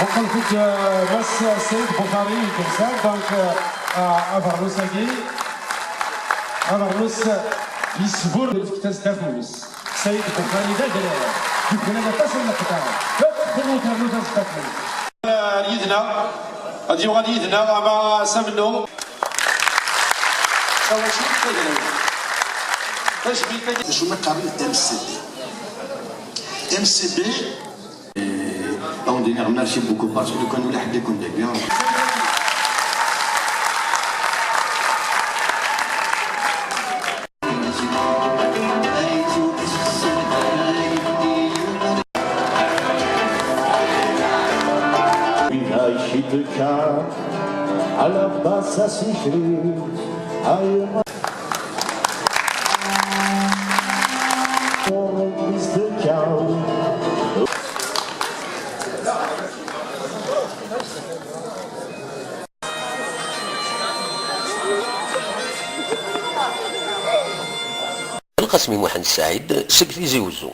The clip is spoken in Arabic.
وقلت بس السيد بخاري كمثال دونك افرنوس افرنوس يسفر الكتاز تاع فلوس السيد بخاري ذا دراري يمكن انا تصل للقطاع خذوا تهرنوس تاع فلوس يدنا غادي يدنا مع سمنو سوا شوف كذا باش بيك شو ما قابل MCB on dit merci beaucoup parce que quand nous les connaît bien. À la base ça s'écrit القاسمي محمد السعيد سكت يزوزو